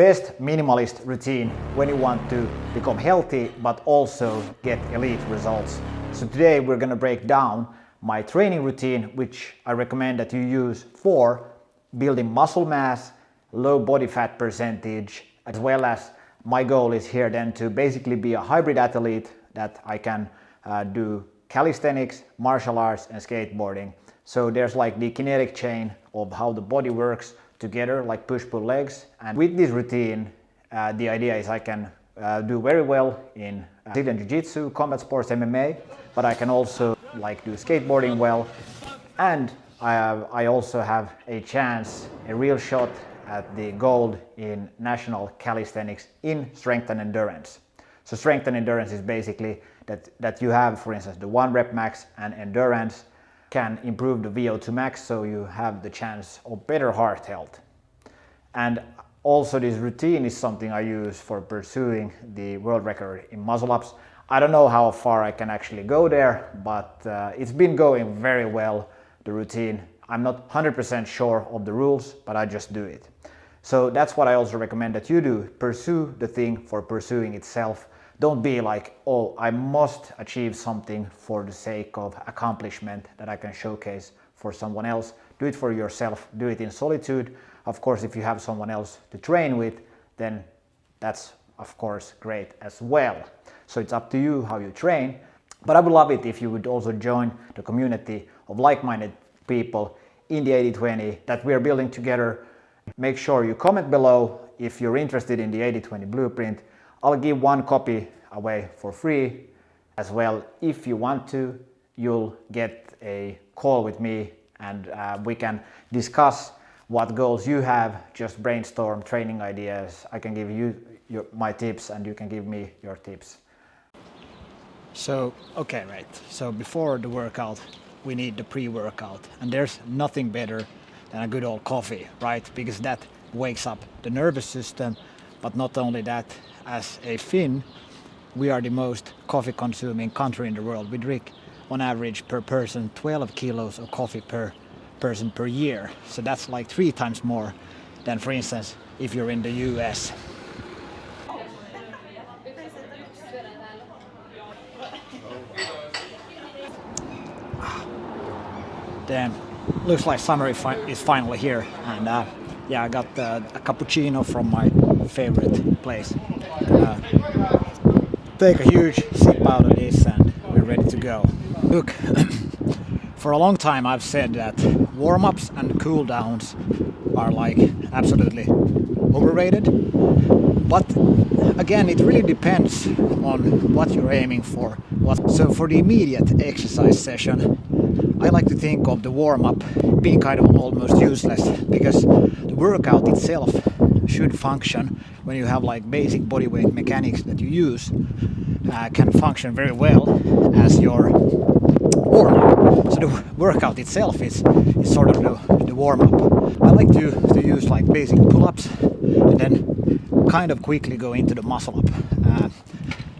best minimalist routine when you want to become healthy but also get elite results. So today we're going to break down my training routine, which I recommend that you use for building muscle mass, low body fat percentage, as well as my goal is here then to basically be a hybrid athlete that I can do calisthenics, martial arts and skateboarding. So there's like the kinetic chain of how the body works together, like push-pull legs. And with this routine, the idea is I can do very well in Brazilian Jiu-Jitsu, combat sports, MMA, but I can also like do skateboarding well. And I also have a chance, a real shot at the gold in national calisthenics in strength and endurance. So strength and endurance is basically that you have, for instance, the 1 rep max, and endurance can improve the VO2 max, so you have the chance of better heart health. And also this routine is something I use for pursuing the world record in muscle ups. I don't know how far I can actually go there, but it's been going very well, the routine. I'm not 100% sure of the rules, but I just do it. So that's what I also recommend that you do. Pursue the thing for pursuing itself. Don't be like, oh, I must achieve something for the sake of accomplishment that I can showcase for someone else. Do it for yourself. Do it in solitude. Of course, if you have someone else to train with, then that's of course great as well. So it's up to you how you train. But I would love it if you would also join the community of like-minded people in the 80-20 that we are building together. Make sure you comment below if you're interested in the 80-20 blueprint. I'll give 1 copy away for free as well. If you want to, you'll get a call with me and we can discuss what goals you have, just brainstorm training ideas. I can give you my tips and you can give me your tips. So, okay, right. So before the workout, we need the pre-workout, and there's nothing better than a good old coffee, right? Because that wakes up the nervous system. But not only that, as a Finn, we are the most coffee consuming country in the world. We drink on average per person 12 kilos of coffee per person per year. So that's like 3 times more than, for instance, if you're in the US. Damn, looks like summer is finally here, and yeah, I got a cappuccino from my favorite place. Take a huge sip out of this and we're ready to go. Look, for a long time I've said that warm-ups and cool-downs are like absolutely overrated. But again, it really depends on what you're aiming for. So for the immediate exercise session, I like to think of the warm-up being kind of almost useless, because the workout itself should function when you have like basic bodyweight mechanics that you use can function very well as your warm-up. So the workout itself is sort of the warm-up. I like to use like basic pull-ups and then kind of quickly go into the muscle up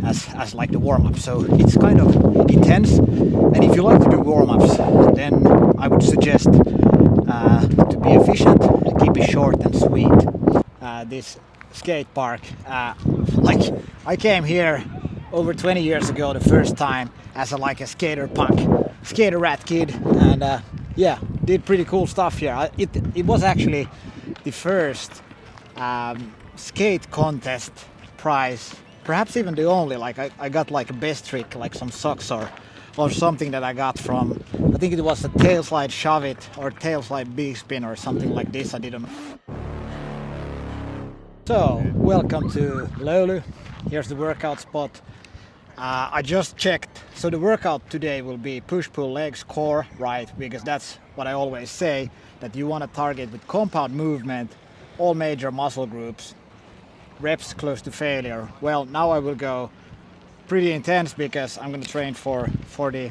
as like the warm-up. So it's kind of intense, and if you like to do warm-ups, then I would suggest to be efficient, keep it short and sweet. This skate park, like I came here over 20 years ago the first time as a skater punk, skater rat kid, and yeah, did pretty cool stuff here. It was actually the first skate contest prize, perhaps even the only. Like I got like a best trick, like some socks or something that I got from, I think it was a tail slide shove it or tail slide big spin or something like this. I didn't know. So welcome to Lulu. Here's the workout spot. I just checked. So the workout today will be push-pull legs, core, right? Because that's what I always say, that you want to target with compound movement all major muscle groups. Reps close to failure. Well, now I will go pretty intense because I'm going to train for the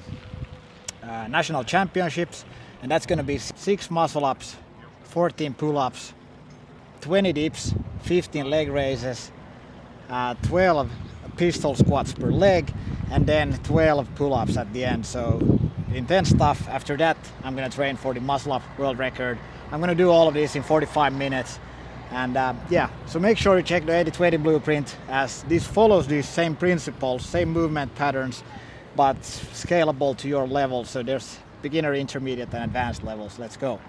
national championships, and that's going to be 6 muscle ups, 14 pull-ups, 20 dips, 15 leg raises, 12 pistol squats per leg, and then 12 pull-ups at the end. So intense stuff. After that, I'm going to train for the muscle up world record. I'm going to do all of this in 45 minutes. And yeah, so make sure you check the 80/20 blueprint, as this follows these same principles, same movement patterns, but scalable to your level. So there's beginner, intermediate, and advanced levels. Let's go.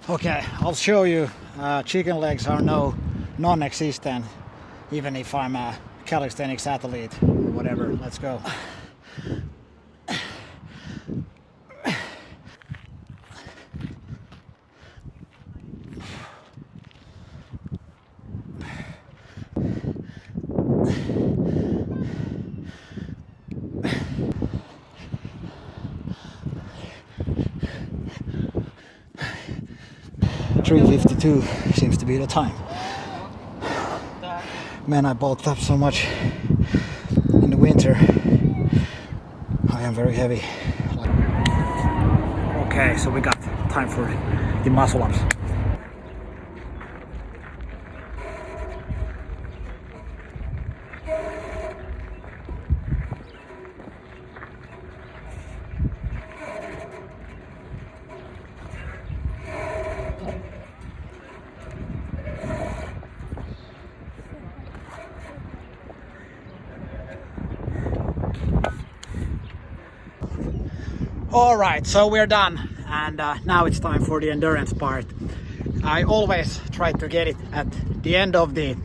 Okay, I'll show you. Chicken legs are non-existent, even if I'm a calisthenics athlete or whatever. Let's go. $3.52 seems to be the time. Man, I bulked up so much in the winter. I am very heavy. Okay, so we got time for the muscle ups. Alright, so we're done, and now it's time for the endurance part. I always try to get it at the end of the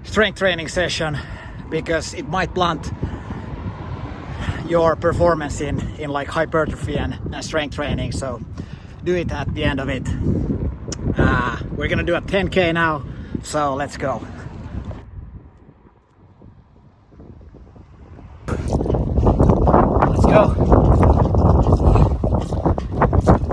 strength training session, because it might blunt your performance in like hypertrophy and strength training. So do it at the end of it. We're gonna do a 10K now, so let's go. Let's go.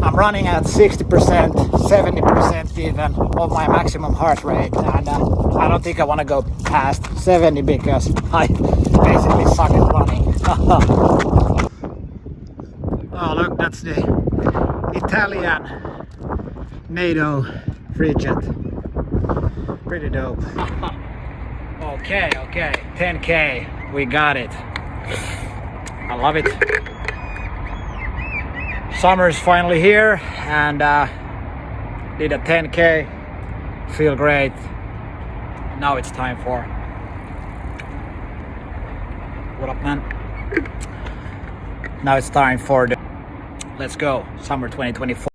I'm running at 60%, 70% even of my maximum heart rate, and I don't think I want to go past 70 because I basically suck at running. Oh look, that's the Italian NATO frigate. Pretty dope. Okay, 10K, we got it. I love it. Summer's finally here, and did a 10K, feel great. Now it's time for, what up man? Now it's time for the, let's go, summer 2024.